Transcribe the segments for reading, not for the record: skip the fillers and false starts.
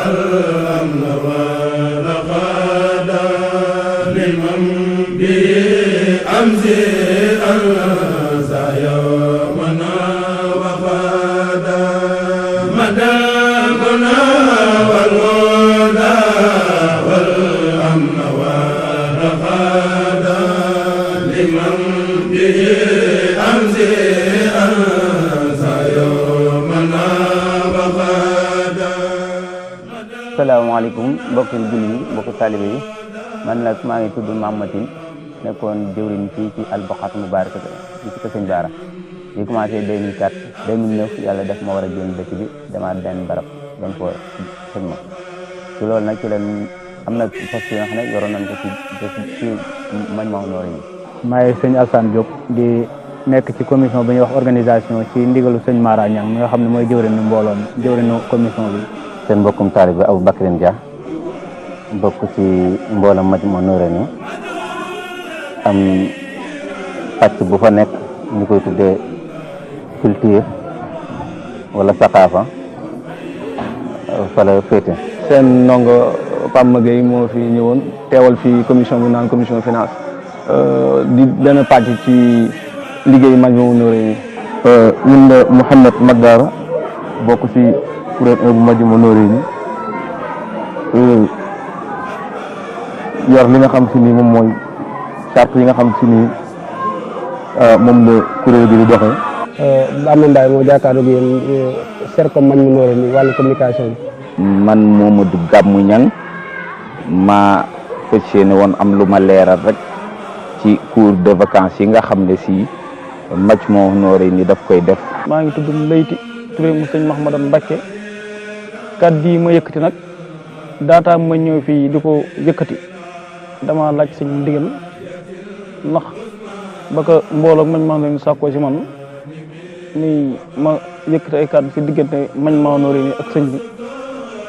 والأمن والرخاء لمن بأمس أنسى يومنا وفادا مدامنا والهدى والأمن والرخاء لمن بأمس أنسى يومنا وفادا. Salaamaaleykum mbokki jullit yi mbokki taalibe yi man nag maa ngi tudd Mame Matine nekkoon jëwriñ fii ci Al-Baqatul Mubaaraka fii ci Sëñ Bara bi commencé 2004 2009 yàlla def ma war a génn dëkk bi demaat benn barab dem ko sëñ ma ci loolu nag ci leen am na poste yi nga xam ne yoroon nañ ko ci Majmahun Nurayni. maay sëñ Alassane Diop di nekk ci commission bi ñuy wax organisation ci ndigalu sëñ Mara Niang mi nga xam ne mooy jëwriñu mbooloo mi jëwriñu commission bi. seen mbokkum taalibe Abou Bakrin Dia bokk ci mbooloo Majmahun Nurayni am pàcc bu fa nekk ñu koy tuddee culture wala saqaafa fa la féete. seen ndongo Pape Magueye moo fi ñëwoon teewal fi commission bu naan commission finance di benn pàcc ci liggéey Majmahun Nurayni. ñun la Mouhamed Magdara bokk ci kuréel bu Majmahun Nurayni yor li nga xam si ni moom mooy charte yi nga xam si ni moom la kuréel bi di doxee. Amna Ndaye moo jàkkaarloog yéen Sercom Majmahun Nurayni wàllu communication bi. man Momadou Gamou Niang maa fas yéene woon am lu ma leeral rek ci cours de vacances yi nga xam ne si Majmahun Nurayni daf koy def. maa ngi tudd Leyti Touré mu sëñ Mahmadan Mbacké kàddu yi ma yëkkati nag daataa ma ñëw fii di ko yëkkati dama laaj sëñ ndigal ndax ba ko mbooloo Majmahun Nurayni sàkkoo si man ni ma yëkkati ay kàddu si diggante Majmahun Nurayni ak sëñ bi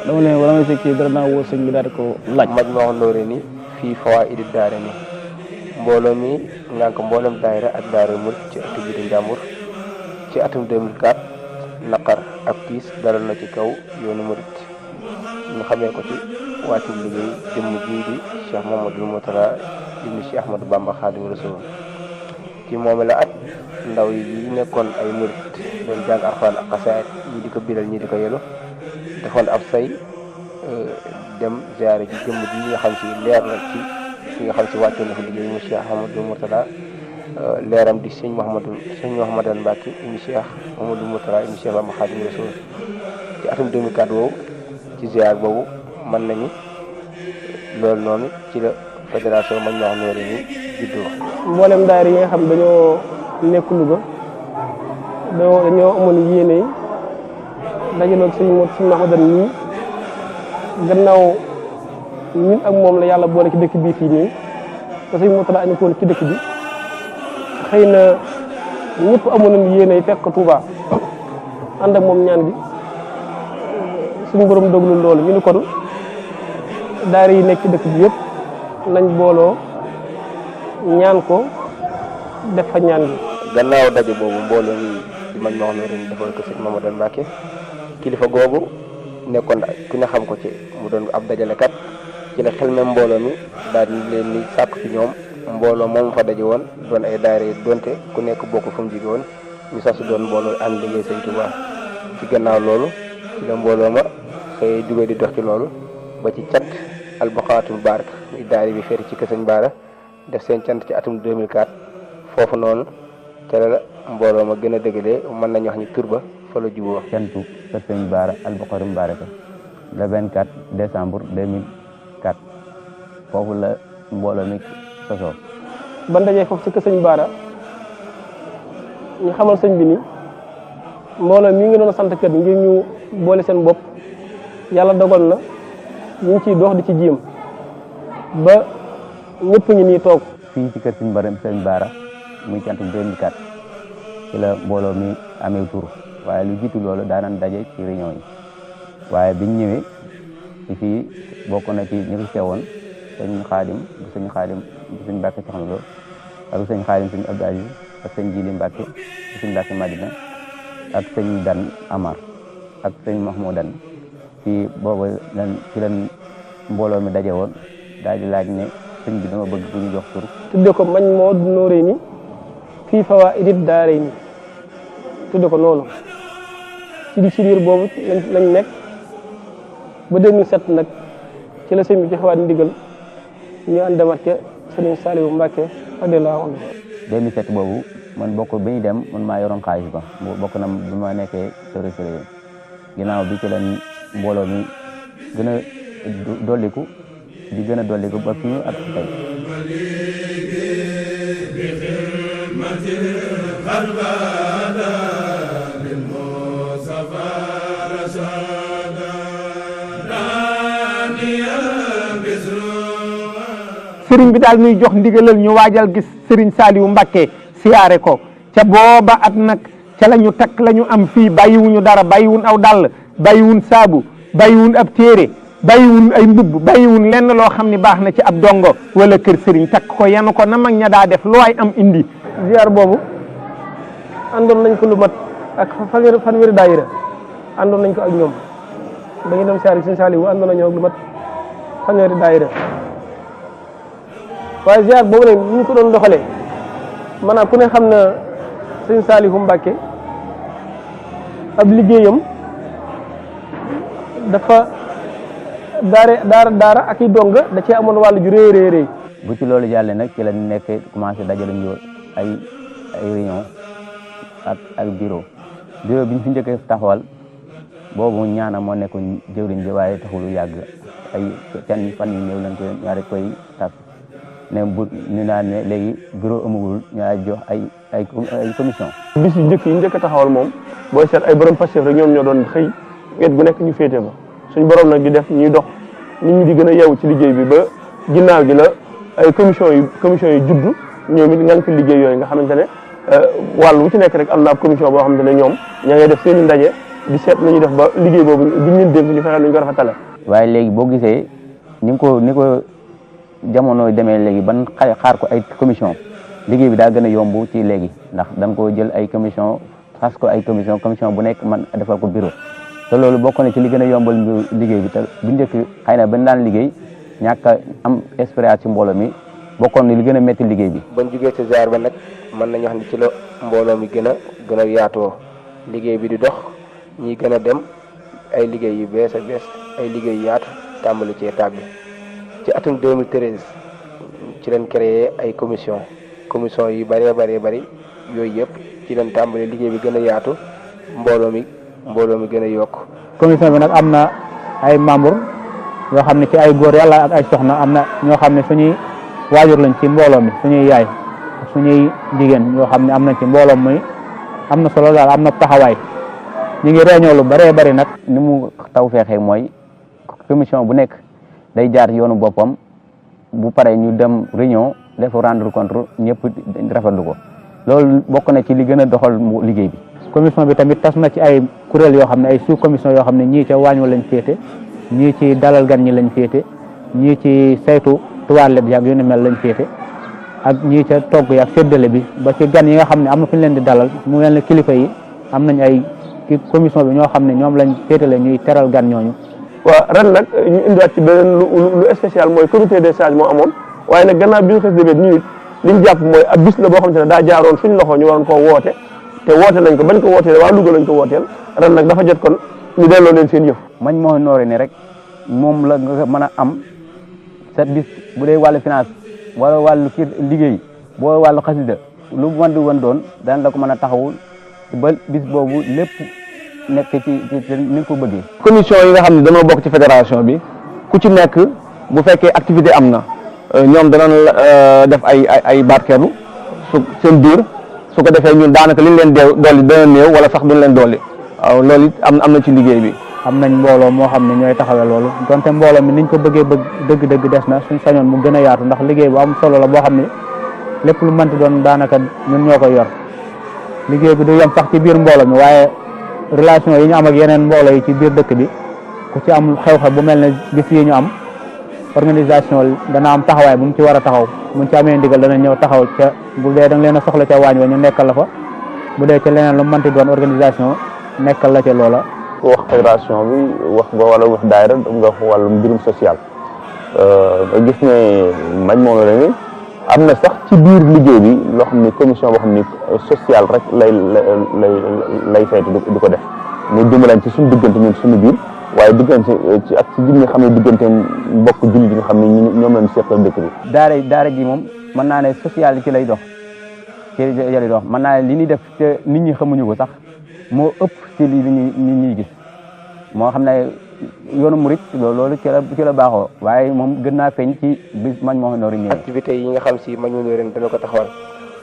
dama leen wala may fekkee dara naa woo sëñ bi daal di ko laaj. Majmahun Nurayni fii fawaa'idi daarayni mbooloo mi nga ko mboolem daayira ak daara murid ci atu bi di Njàmbur ci atum 2004 naqar ak tiis dalal na ci kaw yoonu murid ñu xamee ko ci wàccu liggéey jëmm jii di Cheikh Mouhamadoul Mourtada ibn Cheikh Ahmadou Bamba Khadimu Rasul ci moom la at ndaw yi nekkoon ay murid doon jàng Alxuraan ak xasaayid ñi di ko biral ñi di ko yelu defoon ab say dem ziyaare ji jëmm ji nga xam si leer na ci fi nga xam si wàccoon na fi liggéey mu Cheikh Ahmadou Mourtada leeram di sëñ Mouhamadan Mbacké ibn Cheikh Mouhamadoul Mourtada ibn Cheikh Bamba Khadimu Rasul ci atum 2004 boobu ci ziyaar boobu mën nañu loolu noonu ci la fédération Majmahun Nurayni juddoo. mboolem daayira yi nga xam dañoo nekk Louga dañoo amoon yéene dajaloo sëñ Mahmadan nii gannaaw ñun ak moom la yàlla boole ci dëkk bii fii nii te sëñ Mourtada añu ko woon ci dëkk bi xëy na ñëpp amoon nañu yéene fekk ko Touba ànd ak moom ñaan gi suñu borom doglu loolu ñu ni kon daara yi nekk ci dëkk bi yëpp nañ booloo ñaan ko def fa ñaan gi. gannaaw daje boobu mbooloo mi di Majmahun Nurayni defal ko sëñ Mahmadan Mbacké kilifa googu nekkoon ku ne xam ko ci mu doon ab dajalekat ci la xel même mbooloo mi daal di leen ni sàkk ci ñoom mbooloo moom fa daje woon doon ay daara yi donte ku nekk bokk fu mu jóge woon ñu sasu doon mbooloo ànd liggéey Sëñ Tuubaa ci gannaaw loolu ci la mbooloo ma xëy jóge di dox ci loolu ba ci cat Al-Baqatul Mubaaraka muy daara bi féete ci kër Sëñ Bara def seen cant ci atum 2004 foofu noonu ca la mbooloo ma gën a dëggalee mën nañu wax ni tur ba fa la juboo. cantu kër Sëñ Bara Al-Baqatul Mubaaraka le 24 décembre 2004 foofu la mbooloo mi sosoo. ban dajee foofu ci kër Sëñ Bara ñu xamal sëñ bi ni mbooloo mi ngi doon sant kër ngir ñu boole seen bopp yàlla dogal na ñu ngi ciy dox di ci jiim ba ñëpp ngi nii toog. fii ci kër Sëñ Bara muy cantu 2004 ci la mbooloo mi amee tur waaye lu jiitu loolu daanan daje ci réunion yi waaye biñ ñëwee ci fii bokk na ci ñi fi teewoon sëñ Xaadim bu sëñ Mbàkke Soxna Lo ak sëñ Xaadim sëñ Abdou Aziz ak sëñ Jili Mbàkke sëñ Mbàkke Madina ak sëñ Dan Amar ak sëñ Mahmoudan ci boobu ci lan mbooloo mi daje woon daal di laaj ne sëñ bi dama bëgg bu ñu jox tur. tudde ko Majmahun Nurayni fii fawaa'idid daarayni tudde ko noonu ci biir boobu lañ nekk ba 2007 nag ci la sëñ bi joxewaat ndigal ñu àndamat ca Sëriñ Saliou Mbacke radiyallahu anhu. 2007 boobu man bokk bi ñu dem man maa yoroon xaalis ba bokk na bi ma nekkee trésorier ginnaaw bi ci leen mbooloo mi gën a dolliku di gën a dolliku ba fii ak tey. sëriñ bi daal ñuy jox ndigalal ñu waajal gis sëriñ Saliou Mbacke siyaare ko ca booba at nag ca la ñu takk la ñu am fii bàyyiwuñu dara bàyyiwun aw dàll bàyyiwun saabu bàyyiwun ab téere bàyyiwun ay mbubb bàyyiwun lenn loo xam ne baax na ci ab dongo wala kër sëriñ takk ko yanu ko na mag ña daa def lu waay am indi. ziar boobu àndoon nañ ko lu mat ak fanweeri daayira àndoon nañ ko ak ñoom dañu dem siyaare sëriñ Saliou àndoon nañoo ak lu mat fanweeri daayira waaye ziar boobu nag ñu ko doon doxalee maanaam ku ne xam na sëñ Saliou Mbacke ab liggéeyam dafa daara ak i donga da cee amoon wàllu ju rëy rëy. bu ci loolu jàllee nag ci la nekk commencé dajale ñu ay réunion ak bureau bi ñu fi njëkkee taxawal boobu ñaana moo nekkoon jëwriñ bi waaye taxul lu yàgg ay can fan yu ñëw lañ koy ñaare koy tas ne bu ñu naan ne léegi bureau amagul ñaa jox ay commission. bis yu njëkk yi njëkk a taxawal moom booy seet ay borom Pastef rek ñoom ñoo doon xëy wet gu nekk ñu féete ba suñu borom nag di def ñuy dox nit ñi di gën a yeewu ci liggéey bi ba ginnaaw gi la ay commission yu juddu ñoom it nga ko liggéey yooyu nga xamante ne wàll wu ci nekk rek am na ab commission boo xamante ne ñoom ña ngay def seen i ndaje di seet nañu def ba liggéey boobu biñ leen dénk ñu fexe lu ñu ko rafetale. waaye léegi boo gisee ni ko jamono demee léegi ban xaar ko ay commission liggéey bi daa gën a yomb ci léegi ndax da nga ko jël ay commission xas ko ay commission bu nekk man defal ko bureau te loolu bokk na ci li gën a yombal liggéey bi te bu njëkk xëy na bañ daan liggéey ñàkk a am expérience ci mbooloo mi bokkoon ni li gën a métti liggéey bi. bañ jugee ci ziar ba nag mën nañu wax ni ci la mbooloo mi gën a yaatoo liggéey bi di dox ñi gën a dem ay liggéey yu bees a bees ay liggéey yu yaatu tàmbali cee tàbbi ci atum 2013 ci leen créé ay commission yu bari yooyu yëpp ci leen tàmbali liggéey bi gën a yaatu mbooloo mi gën a yokk. commission bi nag am na ay membres yoo xam ne ci ay góor yàlla ak ay soxna am na ñoo xam ne suñuy waajur lañ ci mbooloo mi suñuy yaay suñuy jigéen yoo xam ne am nañ ci mbooloo mi am na solo daal am na taxawaay ñu ngi réunion lu bari nag. ni mu taw feexee mooy commission bu nekk day jaar yoonu boppam bu paree ñu dem réunion def rendre compte ñëpp rafetlu ko loolu bokk na ci li gën a doxal liggéey bi. commission bi tamit tas na ci ay kuréel yoo xam ne ay sous commission yoo xam ne ñii ca waañ wa lañ féete ñii ci dalal gan ñi lañ féete ñii ci saytu toilette yaag yu ni mel lañ féete ak ñii ca togg yaag séddale bi ba ci gan yi nga xam ne am na fu ñu leen di dalal mu mel ne kilifa yi am nañ ay commission bi ñoo xam ne ñoom lañ féetale ñuy teral gan ñooñu. waaw ren nag ñu indiwaat ci beneen lu spécial mooy comité des sages moo amoon waaye nag gannaaw bi ñu xas débét ñu it li ñu jàpp mooy ab bis la boo xamante ne daa jaaroon suñ loxo ñu waroon koo woote te woote nañ ko bañ ko wootee waa Louga lañ ko wooteel ren nag dafa jot kon ñu delloo leen seen yëf. Majmahun Nurayni rek moom la nga mën a am service bu dee wàllu finance wala wàllu kii liggéey boo wàllu xasida lu mën di woon doon daan la ko mën a taxawul ba bis boobu lépp nekk ci ni nga ko bëggee. commission yi nga xam ne dañoo bokk ci fédération bi ku ci nekk bu fekkee activité am na ñoom danañ def ay barkeelu su seen biir su ko defee ñun daanaka liñ leen dolli dana néew wala sax duñ leen dolli waaw loolu it am na ci liggéey bi. am nañ mbooloo moo xam ne ñooy taxawee loolu donte mbooloo mi niñ ko bëggee dëgg des na suñ sañoon mu gën a yaatu ndax liggéey bu am solo la boo xam ne lépp lu mënti doon daanaka ñun ñoo koy yor liggéey bi du yem sax ci biir mbooloo mi waaye relation yi ñu am ak yeneen mbooloo yi ci biir dëkk bi ku ci am xew-xew bu mel ne bis yi ñu am organisation dana am taxawaay bu mu ci war a taxaw buñ ci amee ndigal dana ñëw taxaw ca bu dee da nga leen a soxla ca waañ wa ñu nekkal la fa bu dee ca leneen lu mënti doon organisation nekkal la ca loola ku wax fédération bi wax nga wala wax daayira nga wax wàllu mbirum social nga gis ne Majmahun Nurayni am na sax ci biir liggéey bi loo xam ni commission boo xam ni social rek lay saytu di ko def muy dimbalaan ci suñu diggante ñun suñu biir waaye diggante ci ak ci biir nga xam ne diggante mbokk jullit yi nga xam ne ñoom lañ seqal dëkk bi. daara ji moom mën naa ne social ci lay dox mën naa ne li ñuy def te nit ñi xamuñu ko sax moo ëpp ci li nit ñuy gis moo xam ne yoonu murit loolu ci la baaxoo waaye moom gën naa feeñ ci bis Majmahun Nurayni. activité yi nga xam si Majmahun Nurayni dana ko taxawal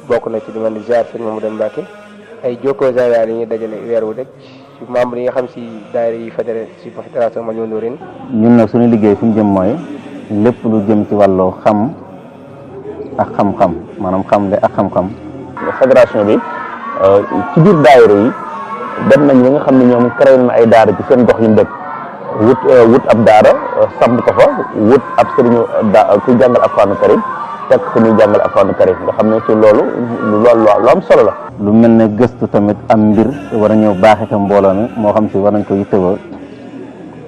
bokk na ci li mel ni ziar sëñ Mamadou Mbacke ay jokkoo zawiya yi ñuy dajale weer wu nekk ci membre yi nga xam si daayira yi fédéré ci fédération Majmahun Nurayni. ñun nag suñu liggéey fi mu jëm mooy lépp lu jëm ci wàllu xam ak xam-xam maanaam xamle ak xam-xam. fédération bi ci biir daayira yi dem nañ ba nga xam ne ñoom créé na ay daara ci seen gox yi dëkk wut ab daara samp ko fa wut ab sëriñu kuy jàngal Alxuraanu Karim teg ko muy jàngal Alxuraanu Karim nga xam ne ci loolu lu am solo la. lu mel ne gëstu tamit am mbir war a ñëw baaxee ko mbooloo mi moo xam si war nañ ko yittewoo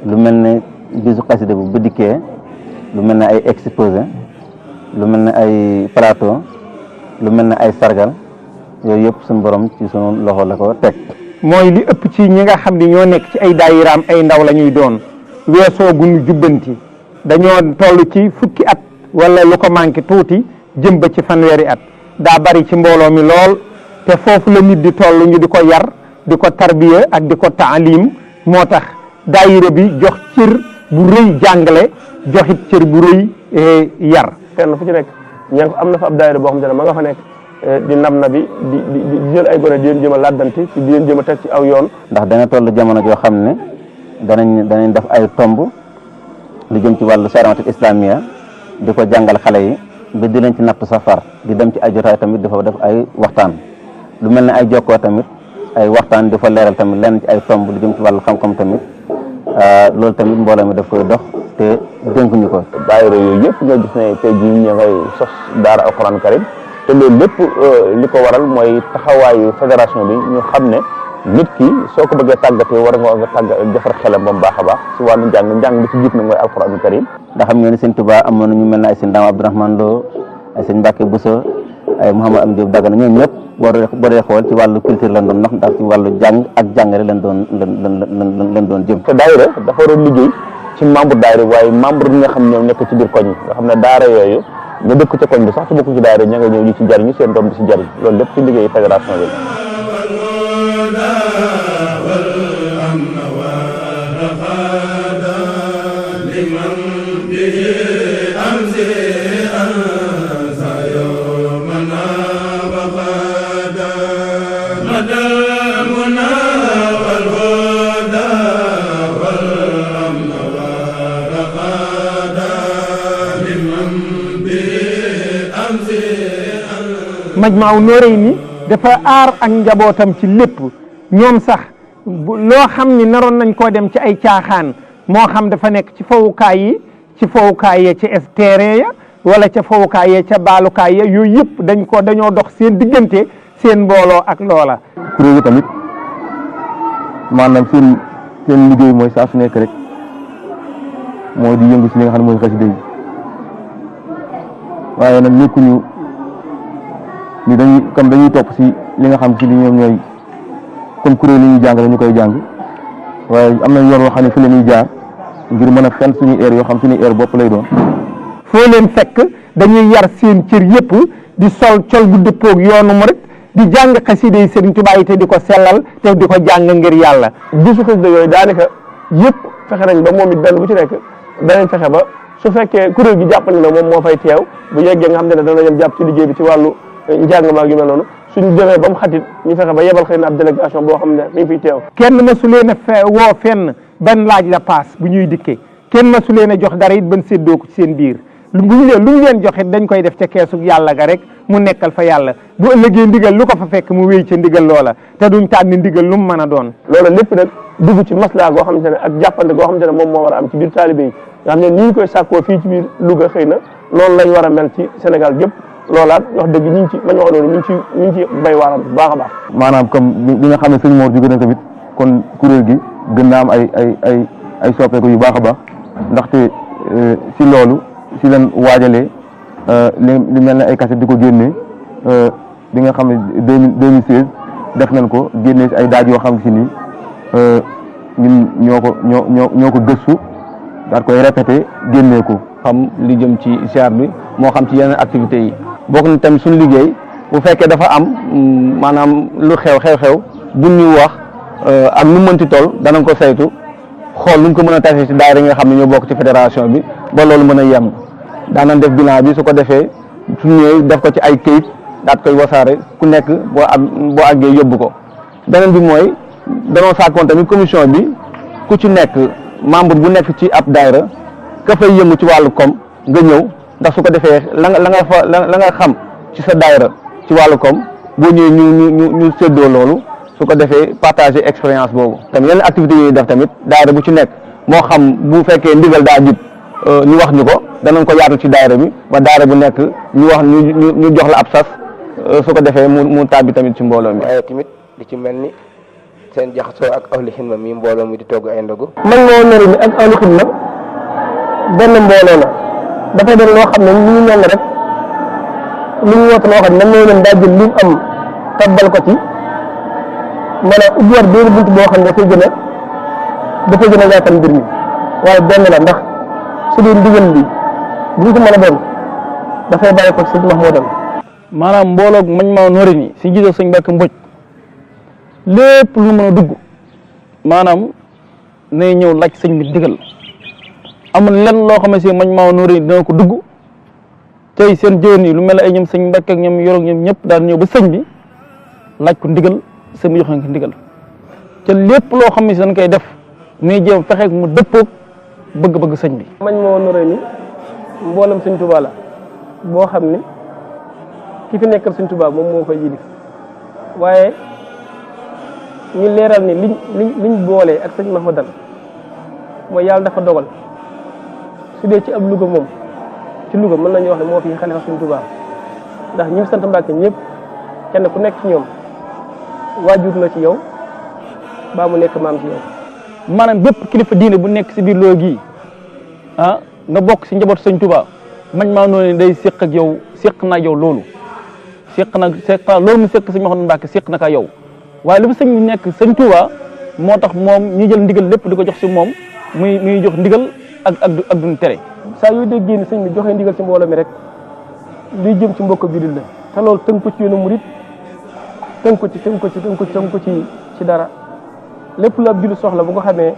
lu mel ne bisu xasida bu dikkee lu mel ne ay exposé lu mel ne ay plateau lu mel ne ay sargal yooyu yëpp suñu borom ci sunu loxo la ko teg. mooy li ëpp ci ñi nga xam ne ñoo nekk ci ay daayiraam ay ndaw la ñuy doon weesoo gunu jubbanti dañoo toll ci fukki at wala lu ko manqué tuuti jëm ba ci fanweeri at daa bari ci mbooloo mi lool te foofu la nit di toll ñu di ko yar di ko tarbiya ak di ko taalim moo tax daayira bi jox cër bu rëy jàngale joxit cër bu rëy yar. kenn fu ci nekk ña am na fa ab daayira boo xam ne ma nga fa nekk di na bi di jël ay gone di leen jëm a làddanti di leen jëm a teg ci aw yoon. ndax dana toll jamono joo xam ne danañ def ay tomb lu jëm ci wàllu chariatul islamiyya di ko jàngal xale yi ba di leen ci natt safar di dem ci ay jotaay tamit dafa def ay waxtaan lu mel ne ay jokkoo tamit ay waxtaan di fa leeral tamit lenn ci ay tomb lu jëm ci wàllu xam-xam tamit loolu tamit mbooloo mi daf koy dox te dénkuñu ko. daayira yooyu yëpp nga gis ne tey jii ñu ngay sos daara Alxuraanu Karim te loolu lépp li ko waral mooy taxawaayu fédération bi ñu xam ne nit ki soo ko bëggee tàggatee war nga defar xelam ba mu baax a baax si wàllu njàng bi ci jiit na mooy Alxuraanu Karim. ndax xam ngeen ne sëñ Tuubaa amoon na ñu mel ne ay sëñ Daam Abdourahmane Lo ay sëñ Mbàkke Bousso ay Mouhamadou Am Diop Dagana ñoom ñëpp boo dee xool ci wàllu culture lañ doon ndax ci wàllu jàng ak jàngale lañ doon jëm. te daayira dafa war a liggéey ci membre daayira waaye membre yi nga xam ñoom nekk ci biir koñ yi nga xam ne daara yooyu nga dëkk ca koñ bi sax su bokk ci daayira ña nga ñëw ñu ci jariñu seen doom di ci jariñ loolu lépp ci liggéey fédération bi. Majmahun Nurayni dafa aar ak njabootam ci lépp ñoom sax loo xam ni naroon nañ koo dem ci ay caaxaan moo xam dafa nekk ci fowukaay ya ci terrain ya wala ca fowukaay ya ca baalukaay ya yooyu yëpp dañoo dox seen diggante seen mbooloo ak loola. kuréel yi tamit maanaam seen liggéey mooy saa su nekk rek moo di yëngu si li nga xam ne mooy xasida yi waaye nag nekkuñu ni dañuy topp si li nga xam si li ñoom ñooy comme kuréel yi ñuy jàng ñu koy jàng waaye am na yoon woo xam ne fi la ñuy jaar ngir mën a fen suñuy heure yoo xam suñuy heure bopp lay doon. foo leen fekk dañuy yar seen cër yëpp di sol col gu dëppoog yoonu murit di jàng xasida yi Sëriñ Tuubaa te di ko sellal te di ko jàng ngir yàlla. bisu xasida yooyu daanaka yëpp fexe nañ ba moom it benn bu ci nekk danañ fexe ba su fekkee kuréel gi jàpp na moom moo fay teew bu yeggee nga xam ne dana dem jàpp ci liggéey bi ci wàllu njàng maa yu mel noonu suñu demee ba mu xatit ñu fexe ba yebal xëy na ab délégation boo xam ne mi ngi fiy teew. kenn mësu leen a woo fenn ban laaj la paas bu ñuy dikkee kenn mësu leen a jox dara it ban séddoo ko ci seen biir lu ñu leen jox it dañ koy def ca keesug yàlla ga rek mu nekkal fa yàlla bu ëllëgee ndigal lu ko fa fekk mu wéy ca ndigal loola te duñ tànn ndigal lu mu mën a doon. loolu lépp nag dugg ci maslaa goo xamante ne ak jàppante goo xamante ne moom moo war a am ci biir taalibe yi nga xam ne ni ñu koy sàkkoo fii ci biir Louga xëy na noonu lañ war a mel ci Sénégal gépp loolaat wax dëgg ñu ngi ci mañ wax noonu ñu ngi ci bay waaram bu baax a baax. maanaam comme bi nga xam ne sëñ Mor jóge na tamit kon kuréel gi gën na am ay soppeeku yu baax a baax ndaxte si loolu si leen waajalee li mel ne ay cassette di ko génnee bi nga xam ne 2016 def nañ ko génnee si ay daaj yoo xam si ni ñun ñoo ko gëstu daal koy répété génnee ko xam li jëm ci ziar bi moo xam ci yeneen activités yi bokk na tamit suñu liggéey bu fekkee dafa am maanaam lu xew bu ñu wax ak nu mënti toll danañ ko saytu xool nu ñu ko mën a tase ci daayira yi nga xam ne ñoo bokk ci fédération bi ba loolu mën a yem daanañ def bilan bi su ko defee su ñëwee def ko ci ay këyit daat koy wasaare ku nekk boo àggee yóbbu ko beneen bi mooy danoo sàkkoon tamit commission bi ku ci nekk membre bu nekk ci ab daayira ka fay yëngu ci wàllu koom nga ñëw ndax su ko defee la nga xam ci sa daayira ci wàllu koom boo ñëwee ñu séddoo loolu su ko defee partager expérience boobu tamit yenn activités yi def tamit daayira bu ci nekk moo xam bu fekkee ndigal daa jib ñu wax ñu ko danañ ko yaatu ci daayira bi ba daayira bu nekk ñu wax ñu jox la ab sas su ko defee mu tàbbi tamit ci mbooloo mi. waaye tamit li ci mel ni seen jaxasoo ak ahlu xidma mi mbooloo mi di togg ay ndogu. man moo nari ni ak ahlu xidma benn mbooloo la dafay doon loo xam ne ñu mel ne rek lu ñu woote loo xam ne man leen daa jël li mu am tabbal ko ci maanaam ubbiwaat benn bunt boo xam ne dafay gën a yaatal mbir mi waaye benn la ndax su dee ndigal bi bu ñu ko mën a doon dafay bàyyi ko ci sëñ Mahmoudan maanaam mbooloog Majmahun Nurayni si gisoo sëñ Mbàkke Mbodj lépp lu mën a dugg maanaam nay ñëw laaj sëñ bi digal amul lenn loo xam ne si Majmahun Nurayni dina ko dugg tey seen jëwén yi lu mel ay ñoom sëñ Mbàkke ak ñoom yoroog ñoom ñëpp daal ñëw ba sëñ bi laaj ko ndigal sëñ bi joxe ko ndigal te lépp loo xam ne si dañ koy def muy jéem fexeek mu dëppoog bëgg-bëgg sëñ bi. Majmahun Nurayni mboolem sëñ Tuubaa la boo xam ne ki fi nekkal sëñ Tuubaa moom moo koy yilif waaye ñu leeral ni liñ boolee ak sëñ Mahmoudan mooy yàlla dafa dogal su dee ci ab Louga moom ci Louga mën nañu wax ne moo fi xalifa sëñ Tuubaa ndax ñi sant Mbàkke ñëpp kenn ku nekk ci ñoom waajur la ci yow baa mu nekk maam ci yow. maanaam bépp kilifa diine bu nekk si biir loo gii nga bokk si njabootu sëñ Tuubaa Majmahun Nurayni day séq ak yow séq na yow loolu loolu mu séq sëñ Mahmoudan Mbàkke séq na ka yow waaye li fa sëñ bi nekk sëñ Tuubaa moo tax moom ñu jël ndigal lépp di ko jox si moom muy jox ndigal ak duñ tere. saa yooyu déggee ni sëñ bi joxe ndigal ci mbooloo mi rek luy jëm ci mbokk bi la te loolu tënk ko ci yoonu murit tënk ko ci dara lépp lu ab jullit soxla bu ko xamee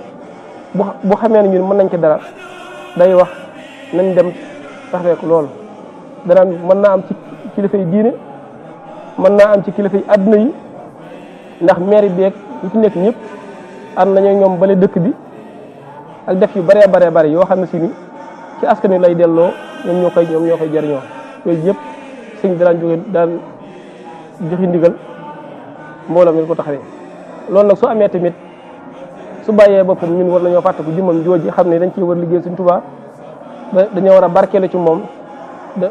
bu xamee ne ñun mën nañ ci dara day wax nañ dem taxawee ko loolu danaan mën naa am ci kilifa yi diine mën naa am ci kilifa yi àdduna yi ndax maire beeg ñi ci nekk ñëpp am nañu ñoom bale dëkk bi ak def yu baree bari yoo xam ne si ni ci askan wi lay delloo ñoom ñoo koy jariñoo yooyu yëpp sëñ daan joxe ndigal mbooloo mi ko taxawee loolu nag su amee tamit su bàyyee boppam ñun war nañoo fàtte ko jëmmam jooji xam ne dañ ciy war liggéey Sëñ Tuubaa dañoo war a barkeelu ci moom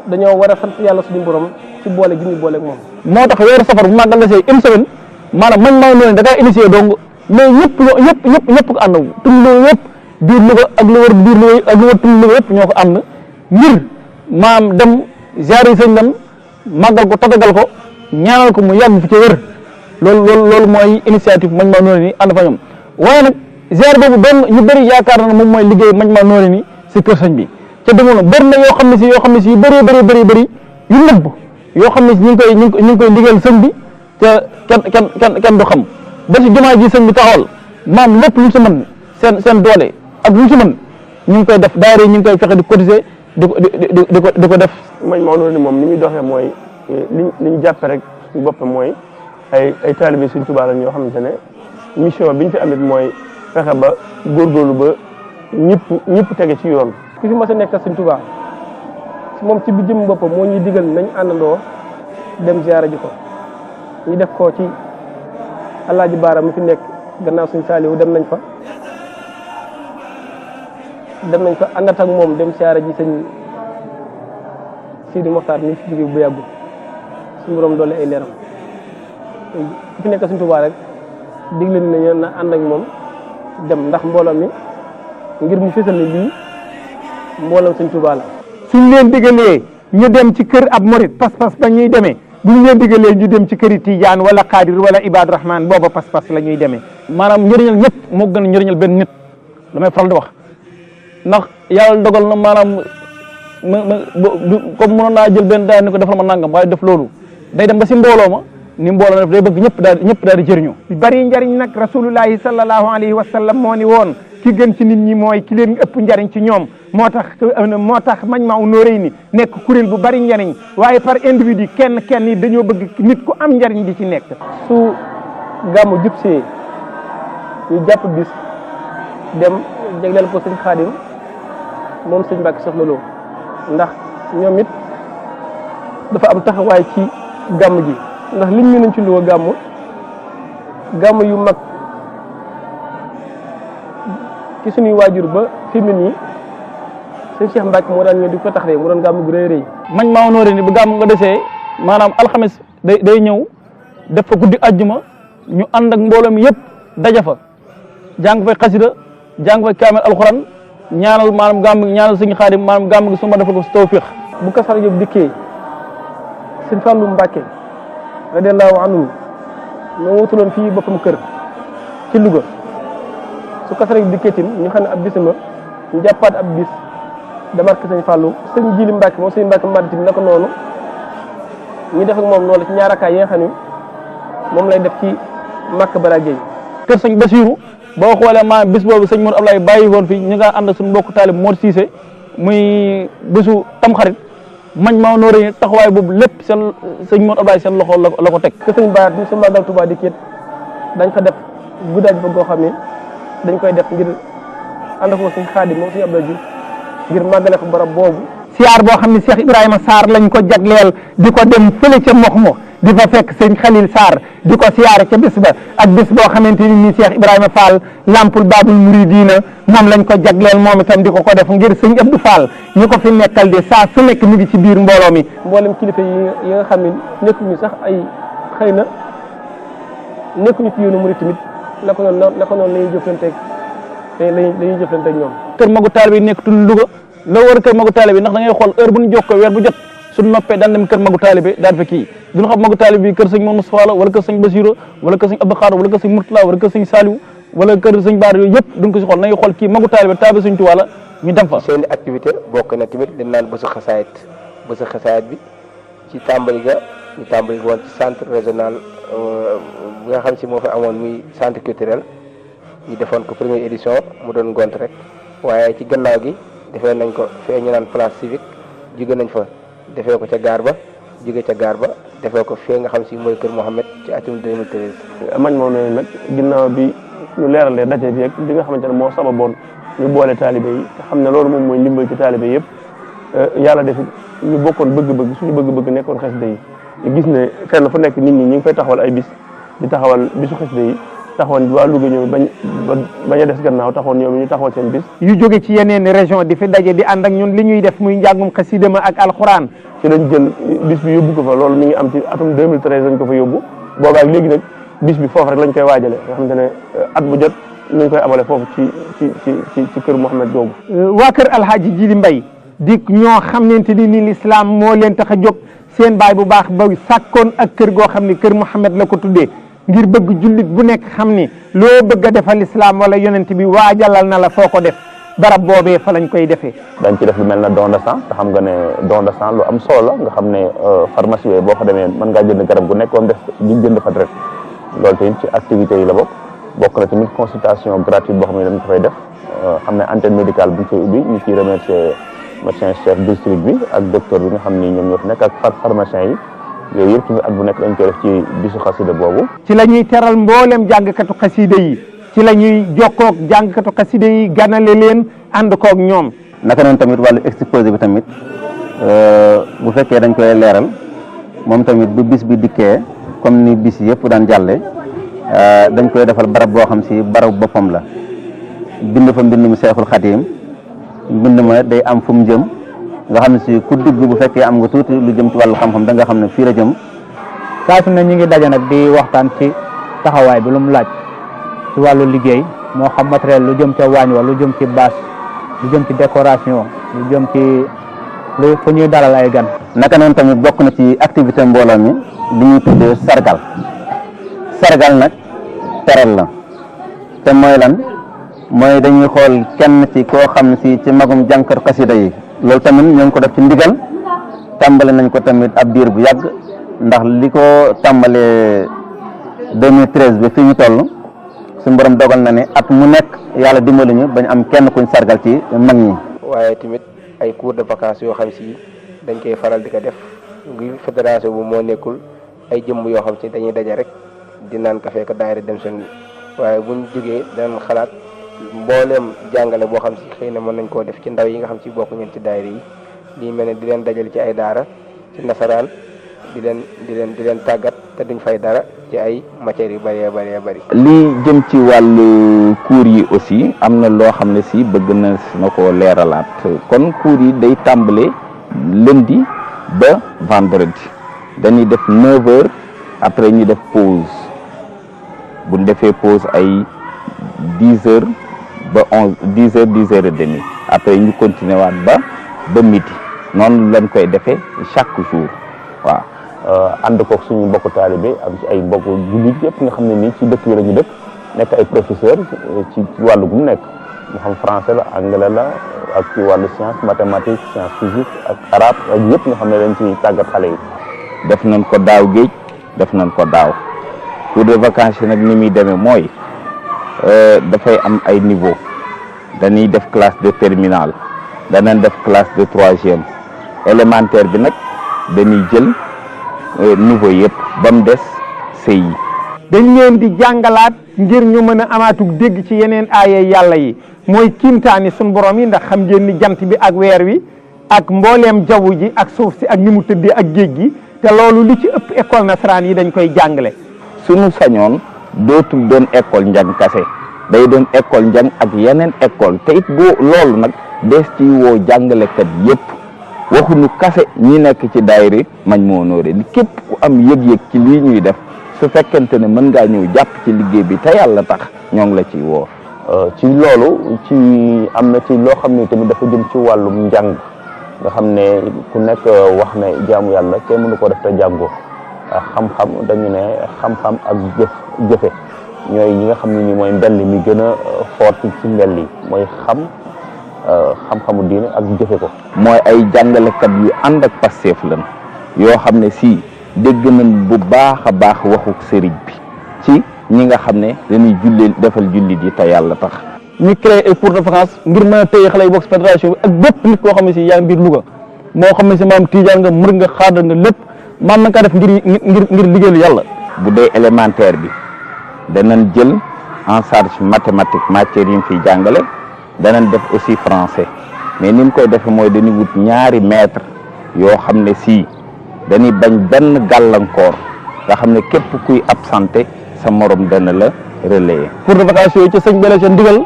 dañoo war a sant yàlla suñu borom ci boole gi ñu boole ak moom. moo tax weeru safar bu màggal la see une semaine maanaam Majmahun Nurayni da kaa initié donc mais ñëpp ko ànd tund Louga yëpp biir Louga ak lu wër biir Louga ak lu wër tund Louga yëpp ñoo ko ànd ngir maam dem ziyaare sëñ dem màggal ko tatagal ko ñaanal ko mu yàgg fi ci wër loolu mooy initiative Majmahun Nurayni ànd fa ñoom waaye nag ziyaare boobu doon ñu bëri yaakaar na moom mooy liggéey Majmahun Nurayni si kër sëñ bi ca demoon bëri na yoo xam ne si yu bëri yu nëbb yoo xam ne si ñu ngi koy liggéeyal sëñ bi te kenn du xam ba si jumaa ji sëñ bi taxawal maam lépp lu si mën seen doole ak lu si mën ñu ngi koy def daayira ñu ngi koy fexe di cotiser di ko def. Majmahun Nurayni moom ni muy doxee mooy li ñu jàppe rek suñu boppam mooy ay taalibe Sëñ Tuubaa lañ yoo xamante ne mission bi ñu fi amit mooy fexe ba góorgóorlu ba ñëpp tege ci yoon. ku fi mas a nekkal Sëñ Tuubaa moom ci bi jëm boppam moo ñuy digal nañ àndandoo dem ziyaara ji ko ñu def ko ci Alaaji Baara mi fi nekk gannaaw Sëñ Saaliwu dem nañ fa àndat ak moom dem ziyaara ji Sëñ Sidi Moxtaar mi fi jóge bu yàggu suñu borom doole ay leeram ku fi nekk Sëñ Tuubaa rek digle nañ na ànd ak moom dem ndax mbooloo mi ngir mu fésal ni lii mbooloo Sëñ Tuubaa la. suñ leen digalee ñu dem ci kër ab morit pas-pas ba ñuy demee buñ leen digalee ñu dem ci këri Tijaan wala Xaadir wala Ibaad Rahmaan booba pas-pas la ñuy demee. maanaam njëriñal ñëpp moo gën a njëriñal benn nit damay faral di wax ndax yàlla dogal na maanaam comme mënoon naa jël benn daal ni ko defal ma nangam waaye def loolu day dem ba si mbooloo ma ni mbooloo def day bëgg ñëpp daal di jëriñu. bari njariñ nag rasulullahi sallallahu alayhi wa sallam moo ni woon ki gën ci nit ñi mooy ki leen ëpp njariñ ci ñoom moo tax Majmahun Nurayni nekk kuréel bu bari njariñ waaye par individu kenn yi dañoo bëgg nit ku am njariñ di ci nekk. su gàmmu jub see ñu jàpp bis dem jagleel ko sëñ Xaadim moom sëñ Mbàkke Soxna Lo ndax ñoom it dafa am taxawaay ci gàmm ji ndax lim ñu nañ ci Louga gàmm yu mag ci suñuy waajur ba fi mu nii sëñ Cheikh Mbacke moo daan ñëw di ko taxawee mu doon gàmm gu rëy rëy. Majmahun Nurayni bu gàmm nga desee maanaam alxames day ñëw def fa guddi àjjuma ñu ànd ak mbooloo mi yëpp daja fa jàng fay xasida jàng fay kaamel alxuraan ñaanal maanaam gàmm ñaanal sëñ Xaadim maanaam gàmm gi su ma defal ko si tawfiix. bu Kazu Rajab dikkee sëñ Fallou Mbacke radiyallahu anhu moo wutuloon fii boppam kër ci Louga su Kazu Rajab dikkee tim ñu xam ne ab bisama ñu jàppaat ab bis demaat ko sëñ Fallou sëñ Jili Mbacke moom sëñ Mbacke Madi tim naka noonu ñu def ak moom loolu ci ñaarakaay yi nga xam ne moom lay def ci Makka Bara Gueye. kër sëñ Basiru boo xoolee maanaam bis boobu sëñ Mor Ablaye bàyyi woon fi ñu nga ànd suñu mbokk taalib Mor Cissé muy bésu tamxarit Majmahun Nurayni taxawaay boobu lépp seen sëñ Mor Ablaye seen loxo la ko teg. kër sëñ Bara su Magal Touba di kéet dañ fa def guddaaj ba goo xam ne dañ koy def ngir ànd ko sëñ Xaadim moom sëñ Abdou Diouf ngir màggale ko barab boobu. siyaar boo xam ne Cheikh Ibrahima Sarr lañ ko jagleel di ko dem fële ca Moxmo di fa fekk sëñ Khalil Sarr di ko siyaare ca bis ba ak bis boo xamante ni nii Cheikh Ibrahima Fall Lampul Babul Muridina moom lañ ko jagleel moom itam di ko def ngir sëñ Abdou Fall ñu ko fi nekkal di saa su nekk mi ngi ci biir mbooloo mi. mboolem kilifa yi nga xam ne nekkuñu sax ay xëy na nekkuñu ci yoonu murid tamit naka noonu la ñuy jëflanteeg ñoom. kër magu taalibe bi nekk tudd Louga loo war a kër magu taalibe bi ndax da ngay xool heure bu ñu jokkoo weer bu jot suñu noppee daan dem kër magu taalibe daan fa kii duñu xam magu taalibe bi kër sëñ Mouhamadou Moustapha la wala kër sëñ Basiro wala kër sëñ Abdou Khadre wala kër sëñ Mourtala wala kër sëñ Saliou wala kër sëñ Baar yooyu yëpp duñ ko si xool nañu xool kii magu taalibe sëñ Tuubaa la ñu dem fa. seen activité bokk na tamit dañ naan bésu xasaayit bi ci tàmbali ga ñu tàmbali woon ci centre régional bi nga xam si moo fi amoon muy centre culturel ñu defoon ko première édition mu doon ngont rek waaye ci gannaaw gi defee nañ ko fee ñu naan place civique jóge nañ fa defee ko ca gaar ba jóge ca gaar ba defee ko fee nga xam si mooy Kër Mouhamed ci atum 2013. Majmahun Nurayni nag ginnaaw bi ñu leeralee daje bi ak li nga xamante ne moo sababoon ñu boole taalibe yi te xam ne loolu moom mooy ndimbal ci taalibe yëpp yàlla def ñu bokkoon bëgg-bëgg suñu bëgg-bëgg nekkoon xasida yi ñu gis ne fenn fu nekk nit ñi ñu ngi fay taxawal ay bis di taxawal bisu xasida yi taxawoon waa Louga ñoom bañ a des gannaaw taxawoon ñoom ñu taxawal seen bis. yu jóge ci yeneen région di fi daje di ànd ak ñun li ñuy def muy njàngum xasida ma ak alxuraan. ci lañ jël bis bi yóbbu ko fa loolu mi ngi am ci atum 2013 lañ ko fa yóbbu boobaak léegi nag bis bi foofu rek lañ koy waajale nga xamante ne at bu jot ñu ngi koy amale foofu ci kër Mouhamed googu. waa kër Alhaji Jili Mbay di ñoo xamante ni l'islam moo leen tax a jóg seen baay bu baax ba sàkkoon ak kër goo xam ni kër Mouhamed la ko tuddee ngir bëgg jullit bu nekk xam ni loo bëgg a defal islam wala yonent bi waajalal na la foo ko def barab boobee fa lañ koy defee. dañ ci def lu mel na don de sang te xam nga ne don de sang lu am solo la nga xam ne pharmacie yooyu boo fa demee mën ngaa jënd garab gu nekk ba mu def ñu jënd fa deret loolu tamit ci activités yi la bokk na tamit consultation gratuite boo xam ne dañ ko fay def xam ne antenne médicale buñ koy ubbi ñu ciy remercier médecin chef district bi ak docteur bi nga xam ni ñoom ñoo fi nekk ak pharmacien yi yooyu yëpp tamit at bu nekk dañ koy def ci bisu xasida boobu. ci la ñuy teral mboolem jàngkatu xasida yi ci la ñuy jokkoog jàngkatu xasida yi ganale leen ànd koog ñoom. naka noonu tamit wàllu exposé bi tamit bu fekkee dañ koy leeral moom tamit bu bis bi dikkee comme ni bis yëpp daan jàlle dañ koy defal barab boo xam si barab boppam la bind fa mbind mu Seexul Xadiim mbind ma day am fu mu jëm nga xam ne si ku dugg bu fekkee am nga tuuti lu jëm ci wàllu xam-xam da nga xam ne fii la jëm. saa su ne ñu ngi daje nag di waxtaan ci taxawaay bi lu mu laaj ci wàllu liggéey moo xam matériel lu jëm ca waañ wa lu jëm ci bâche lu jëm ci décoration lu jëm ci lu fu ñuy dalal ay gan. naka noonu tamit bokk na ci activité mbooloo mi li ñuy tuddee sargal nag teral la te mooy lan mooy dañuy xool kenn ci koo xam ne si ci magum jànkar xasida yi loolu tamit ñoo ngi ko def ci ndigal tàmbale nañ ko tamit ab diir bu yàgg ndax li ko tàmbalee 2013 ba fii ñu toll suñu borom dogal na ne at mu nekk yàlla dimbali ñu bañ am kenn kuñ sargal ci mag ñi. waaye tamit ay cours de vacances yoo xam si dañ koy faral di ko def ngir fédération bu moo nekkul ay jëmm yoo xam si dañuy daje rek di naan café ka daayira dem seen waaye buñ jógee danañ xalaat mbooleem jàngale boo xam si xëy na mën nañ koo def ci ndaw yi nga xam si bokk ñeen ci daayira yi lii mel ne di leen dajale ci ay daara ci nasaraan di leen tàggat te duñ fay dara ci ay matières yu bëree bëri. lii jëm ci wàllu cours yi aussi am na loo xam ne si bëgg na ko leeralaat kon cours yi day tàmbale lundi ba vendredi dañuy def 9h après ñu def pause buñ defee pause ay 10h ba 10h30 après ñu continuer waat ba midi noonu lañ koy defee chaque jour waaw. ànd koog suñu mbokku taalibe ak ay mbokku jullit yëpp nga xam ne nii ci dëkk bi la ñu dëkk nekk ay professeur ci wàllu gu mu nekk mu xam français la anglais la ak ci wàllu science mathématique science physique ak arabe ak yëpp nga xam ne dañ ci tàggat xale yi. def nañ ko daaw géej def nañ ko daaw cours de vacances nag ni muy demee mooy dafay am ay niveau dañuy def classe de terminale danañ def classe de troisième élémentaire bi nag dañuy jël niveau yëpp ba mu des CI. dañ leen di jàngalaat ngir ñu mën a amaatug dégg ci yeneen aaye yàlla yi mooy kiimtaani suñ borom yi ndax xam ngeen ni jant bi ak weer wi ak mbooleem jaww ji ak suuf si ak ni mu tëddee ak géej gi te loolu li ci ëpp école nasaraan yi dañ koy jàngale. suñu sañoon dootul doon école njàng kase day doon école njàng ak yeneen école te it boo loolu nag des ci woo jàngalekat yëpp. waxuñu kase ñi nekk ci daayira Majmahun Nurayni képp ku am yëg-yëg ci lii ñuy def su fekkente ne mën ngaa ñëw jàpp ci liggéey bi te yàlla tax ñoo ngi la ciy woo. ci loolu ci am na ci loo xam ne tamit dafa jëm ci wàllum njàng nga xam ne ku nekk wax ne jaamu yàlla kenn mënu ko def te jàngoo xam-xam dañu ne xam-xam ak jëfe ñooy ñi nga xam ne ni mooy mbell mi gën a fort ci mbell yi mooy xam-xamu diine ak jëfe ko. mooy ay jàngalekat yu ànd ak Pastef lan yoo xam ne si dégg nañ bu baax a baax waxu sëriñ bi ci ñi nga xam ne dañuy defal jullit yi te yàlla tax. ñu créé ay cours de vacances ngir mën a téye xale yi bokk fédération bi ak bépp nit koo xam ne si yaa ngi biir Louga moo xam ne si maam Tidiane nga mër nga xaadal nga lépp man na kaa def ngir liggéeyal yàlla. bu dee élémentaire bi danañ jël en charge mathématique matière yi ñu fiy jàngale. danañ def aussi français mais ni mu koy defee mooy dañuy wut ñaari maître yoo xam ne si dañuy bañ benn gàllankoor nga xam ne képp kuy absenté sa morom dana la relayer. cours de vacances yooyu ca sëñ Bele ca ndigal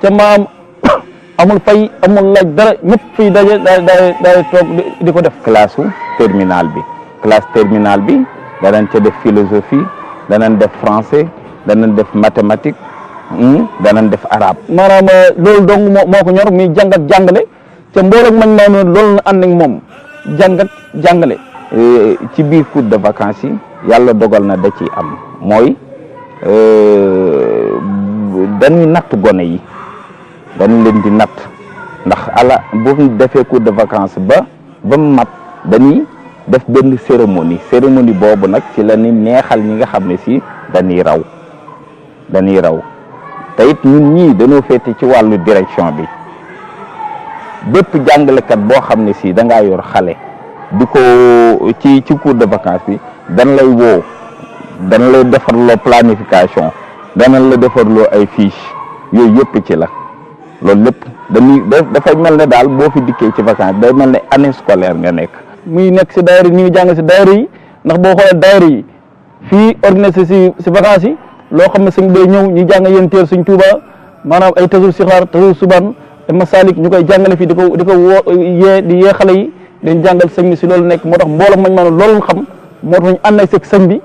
ca maam amul fay amul laaj dara ñëpp fii daje daay toog di ko def. classe terminale bi danañ ca def philosophie danañ def français danañ def mathématique. danañ def arabe. maanaam loolu dong moo ko ñor muy jàng ak jàngale te mboolem mañ maa noonu loolu na ànd ak moom jàng ak jàngale. ci biir cours de vacances yi yàlla dogal na da ciy am mooy dañuy natt gone yi dañu leen di natt ndax bu defee cours de vacances ba mu mat dañuy def benn cérémonie boobu nag ci la ni neexal ñi nga xam ne si dañuy raw te it ñun ñii dañoo féete ci wàllu direction bi bépp jàngalekat boo xam ne si da ngaa yor xale di ko ci cours de vacances bi dañ lay woo dañ lay defarloo planification danañ la defarloo ay fiche yooyu yëpp ci la loolu lépp dafay mel ne daal boo fi dikkee ci vacances day mel ne année scolaire nga nekk. muy nekk si daayira ñu ngi jàng si daayira yi ndax boo xoolee daayira yi fii organisé si vacances yi. loo xam ne sëñ bay ñëw ñu jàng yéen teer suñ Tuuba maanaam ay tasul sixaar tasul suban masalik ñu koy jàngale fii di ko woo yee xale yi dañ jàngal sëñ bi si loolu nekk moo tax mbooloo mañ maanaam loolu xam moo tax ñu ànd ak sëñ bi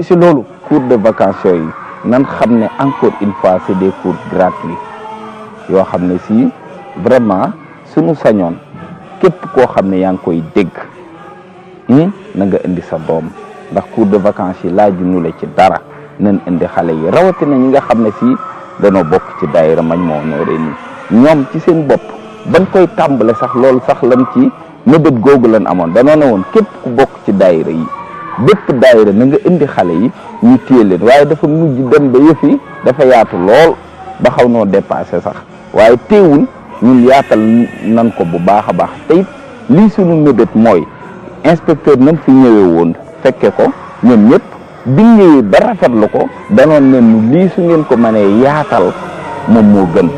si loolu. cours de vacances yooyu nan xam ne encore une fois c'est des cours gratuits yoo xam ne si vraiment suñu sañoon képp koo xam ne yaa ngi koy dégg na nga indi sa doom ndax cours de vacances yi laaju la ci dara nañ indi xale yi rawatina ñi nga xam ne si danoo bokk ci daayira Majmahun Nurayni ñoom ci seen bopp bañ koy tàmbale sax loolu sax lan ci mëbët googu lan amoon danoo ne woon képp ku bokk ci daayira yi bépp daayira na nga indi xale yi ñu téye leen waaye dafa mujj dem ba yëf yi dafa yaatu lool ba xaw noo dépassé sax waaye teewul ñun yaatal nan ko bu baax a baax te it lii suñu mëbët mooy inspecteur nam fi ñëwee woon fekke ko ñoom ñëpp biñ ñëwee ba rafetlu ko danoon ne nu lii su ngeen ko mënee yaatal moom moo gën.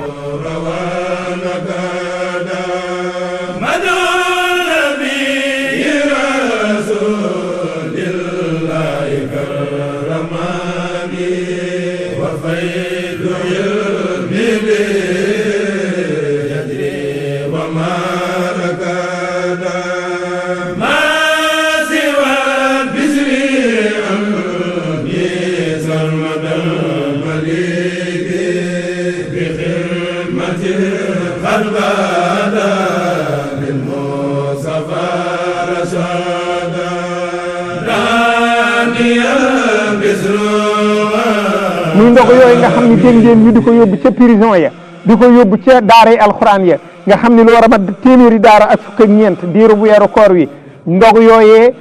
muy ndox yooyu nga xam ne dégg ngeen ñu di ko yóbbu ca prison ya di ko yóbbu ca daaray alxuraan ya nga xam ne lu war a mat téeméeri daara ak fukk ak ñeent diiru bu weeru koor wi ndog yooyee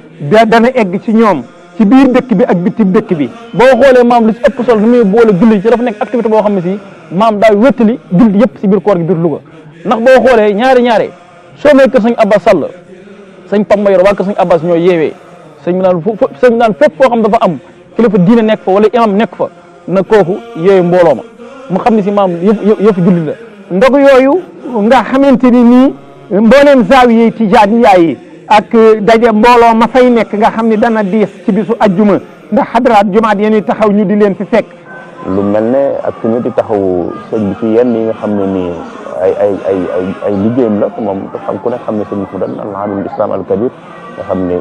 dana egg ci ñoom ci biir dëkk bi ak bitim dëkk bi. boo xoolee maam li ci ëpp solo lu muy boole julli ci dafa nekk activité boo xam ne si maam daay wéttali julli yëpp si biir koor gi biir Louga ndax boo xoolee ñaare soo may kër sëñ Abbas Sall sëñ Pam Mayor waa kër sëñ Abbas ñoo yeewee sëñ bi naan fépp foo xam dafa am kilifa diine nekk fa wala imam nekk fa na kooku yeewee mbooloo ma mu xam ne si maam yëpp julli la. ndog yooyu nga xamante ni nii mbooleem zaawiye tijaaniya yi ak daje mbooloo ma fay nekk nga xam ne dana diis ci bisu ajjuma ndax xadaraat jumaat yéen taxaw ñu di leen fi fekk. lu mel ne ak suñu di taxaw sëñ bi ci yenn yi nga xam ne nii ay liggéeyam la moom xam ku ne xam ne sëñ bi dan alhamdul islam al kabir nga xam ne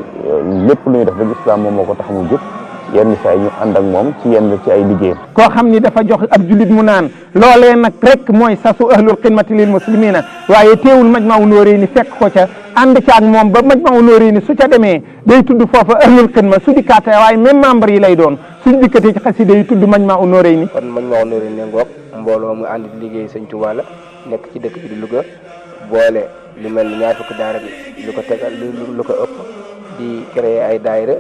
lépp lu ñuy def rek islam moom moo ko tax mu jóg yenn saa ñu ànd ak moom ci yenn ci ay liggéeyam. koo xam ni dafa jox ab julit mu naan loolee nag rek mooy sasu ahlul xidmati lil muslimina waaye teewul Majmahun Nurayni fekk ko ca ànd ca ak moom ba Majmahun Nurayni su ca demee day tudd foofa ahlul xidma su dikkaatee waaye même membre yi lay doon suñ dikkatee ci xasida yi tudd Majmahun Nurayni. kon Majmahun Nurayni ngoog mbooloo mu ànd di liggéey sëñ Tuubaa la nekk ci dëkk bi di Louga boole lu mel ni ñaar fukki daara bi lu ko tegal lu ko ëpp di créer ay daayira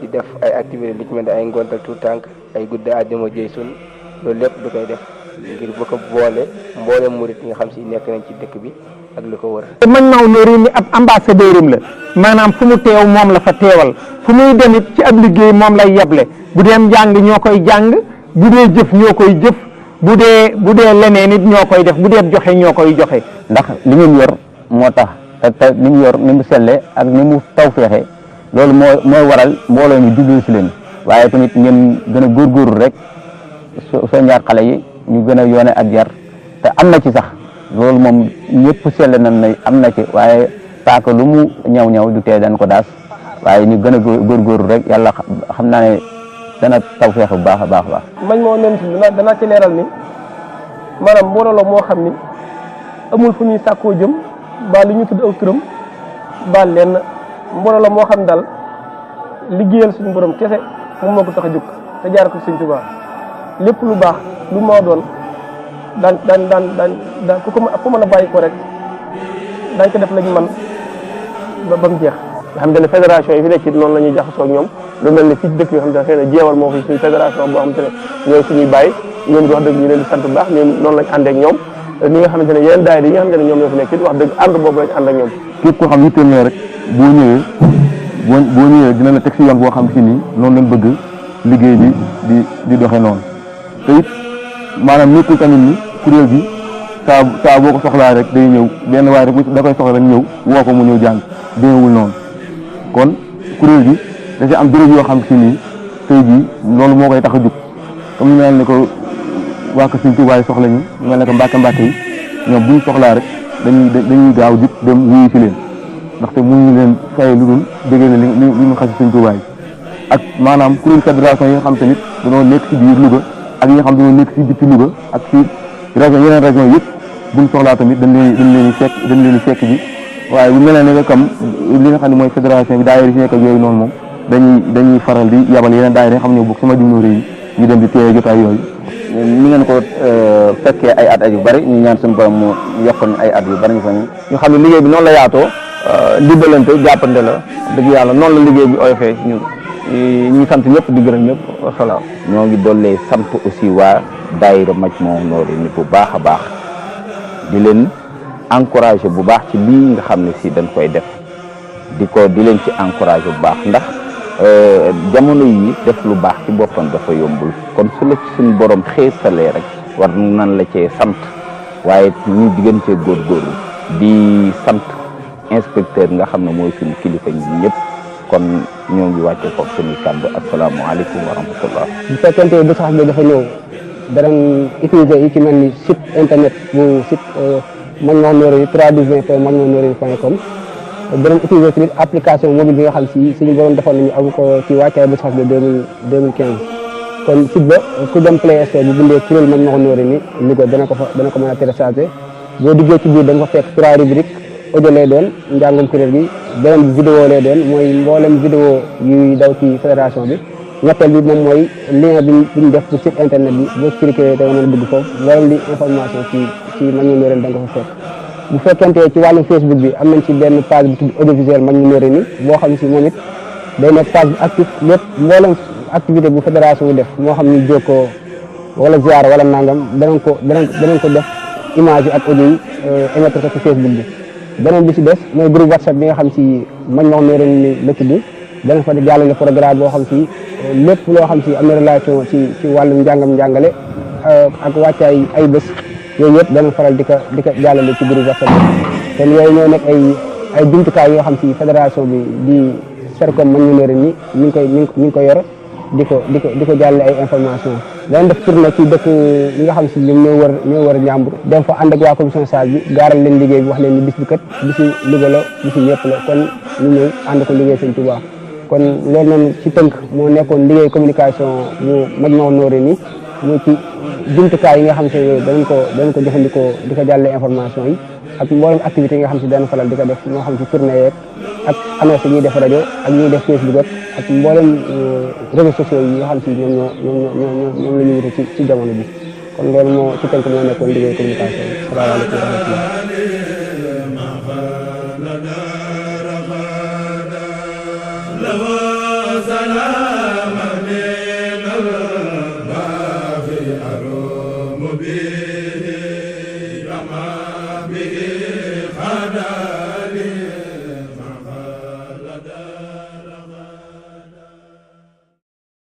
di def ay activité li ci mel ne ay ngontal tout tànk ay gudde àjjuma jëy sun loolu lépp du koy def ngir bu ko boole mboole murit yi nga xam si nekk nañ ci dëkk bi ak lu ko wër. Majmahun Nurayni ab ambassadeur la maanaam fu mu teew moom la fa teewal fu muy demit ci ab liggéey moom lay yeble bu dee jàng ñoo koy jàng bu dee jëf ñoo koy jëf bu dee leneen it ñoo koy def bu dee joxe ñoo koy joxe. ndax li ngeen yor moo tax te li mu yor ni mu selle ak ni mu tawfeexe loolu mooy waral mbooloo mi jublu si leen waaye tamit ngeen gën a góorgóorlu rek soo ñaar xale yi ñu gën a yoone ak yar te am na ci sax loolu moom ñëpp selle nañ ne am na ci waaye paaka lu mu ñaw du tee dañ ko daas waaye ñu gën a góorgóorlu rek yàlla xam naa ne dana tawfeex bu baax a baax a baax. Majmahun Nurayni danaa ci leeral ni maanaam mbooloo la moo xam ni amul fu ñuy sàkkoo jëm ba li ñu tudd aw turam ba lenn mbooloo la moo xam daal liggéeyal suñu borom kese moom moo ko tax a jóg te jaar ko Sëñ Tuubaa lépp lu baax lu moo doon daan ku mën a bàyyi ko rek daañ ko def lañ man ba mu jeex. nga xam ne fédération yi fi nekk noonu la ñuy jaxasoo ak ñoom lu mel ne fii ci dëkk yoo xam ne xëy na jeewal moo fi suñu fédération boo xam te ne ñooy suñuy bàyyi ñoom di wax dëgg ñu leen di sant bu baax ñoom noonu lañ àndee ak ñoom ñi nga xamante ne yeneen daayira yi nga xamante ne ñoom ñoo fi nekk it wax dëgg ànd boobu lañ ànd ak ñoom. képp koo xam yitteel na rek boo ñëwee dina la teg si yoon boo xam si nii noonu lañ bëgg liggéey bi di doxee noonu te it maanaam nekkul tamit ni kuréel gi saa boo ko soxlaa rek day ñëw benn waay rek da koy soxla rek ñëw woo ko mu ñëw jàng déewul noonu kon kuréel gi da ci am béréb yoo xam si nii tey jii loolu moo koy tax a jóg comme ñu mel ne ko waa ko Sëñ Tuubaa soxla ñu mel ne ko mbàkke yi ñoom bu ñu soxlaa rek dañuy gaaw jub dem wuyu si leen ndaxte mënuñu leen fay lu dul déggee li ñu xasi Sëñ Tuubaa ak maanaam kuréel fédération yi nga xam tamit dañoo nekk ci biir Louga ak ñi nga xam dañoo nekk si bitti Louga ak si région yeneen région yëpp buñ soxlaa tamit dañ leen di fekk ji waaye bu mel ne comme li nga xam ne mooy fédération bi daayira yi si nekk ak yooyu noonu moom dañuy faral di yabal yeneen daayira yi nga xam ne bokk sama numéro yi ñu dem di teewee jotaay yooyu. ni ngeen ko fekkee ay at yu bari ñu ñaan suñu borom mu yokkoon ay at yu bari ñu xam ne liggéey bi noonu la yaatoo dimbalante jàppante la dëgg yàlla noonu la liggéey bi oyofee ñu sant ñëpp di gërëm ñëpp wasalaam. ñoo ngi dollee sant aussi waa daayira Majmahun Nurayni bu baax a baax di leen encouragé bu baax ci lii nga xam ne si dañ koy def di leen ci encouragé bu baax ndax jamono yi def lu baax ci boppam dafa yombul kon su la ci suñu borom xeesalee rek war nan la cee sant waaye ñu diggan cee góorgóorlu di sant inspecteur nga xam ne mooy suñu kilifa ñi ñëpp kon ñoo ngi wàcce foofu suñuy kàddu asalaamaaleykum wa rahmatullah. bu fekkente bi sax bi dafa ñëw danañ utiliser yi ci mel ni site internet bu site Majmahun Nurayni www.majmahunnorayni.com danañ utiliser tamit application mobile bi nga xam si suñu borom defoon nañu am ko ci wàccaay bu sax bi 2015 kon site ba ku dem Play Store bi bindee kuréel Majmahun Nurayni Louga dana ko mën a télécharger boo duggee ci biir da nga fa fekk 3 rubriques audio lay doon njàngum kuréel gi beneen bi vidéo lay doon mooy mboolem vidéo yuy daw ci fédération bi ñetteel bi moom mooy lien bi ñu def pour site internet bi boo cliquer da nga mën a dugg foofu wala li information ci Majmahun Nurayni da nga ko fa fekk. bu fekkente ci wàllum Facebook bi am nañ ci benn page bu tudd audiovisuel Majmahun Nurayni boo xam si moom it day nekk page bu actif lépp mboolem activité bu fédération bi def moo xam ni jokkoo wala ziar wala nangam danañ ko def image yi ak audio yi émettre ko ci Facebook bi. beneen bi ci des mooy groupe WhatsApp bi nga xam si Majmahun Nurayni la tudd dana fa di jàllale programme boo xam si lépp loo xam si am na relation ci wàllum njàngale ak wàccaay ay bés yooyu yëpp dana faral di ko jàllale ci groupe WhatsApp bi kon yooyu ñoo nekk ay jumtukaay yoo xam si fédération bi di Sercom Majmahun Nurayni mi ngi ko yor di ko jàllale ay information danañ def tournée ci dëkk yi nga xam si ñoom ñoo wër Njàmbur dem fa ànd ak waa commission sage bi gaaral leen liggéey bi wax leen ni bis bi kat bisi Louga la bisi ñëpp la kon ñu ñëw ànd ko liggéey Sëñ Tuubaa kon loolu noonu ci tënk moo nekkoon liggéey communication bu Majmahun Nurayni mu ci jumtukaay yi nga xam si danañ ko jëfandikoo di ko jàllale information yi ak mboolem activité yi nga xam si dana faral di ko def moo xam si tournée yeeg ak annonce yi ñuy def rajo ak ñuy def Facebook ak mboolem réseaux sociaux yi nga xam si ñoom la ñu wute ci jamono bi kon loolu moo ci tënk moo nekkoon liggéey communication bi salaamaaleykum wa rahmatullah bi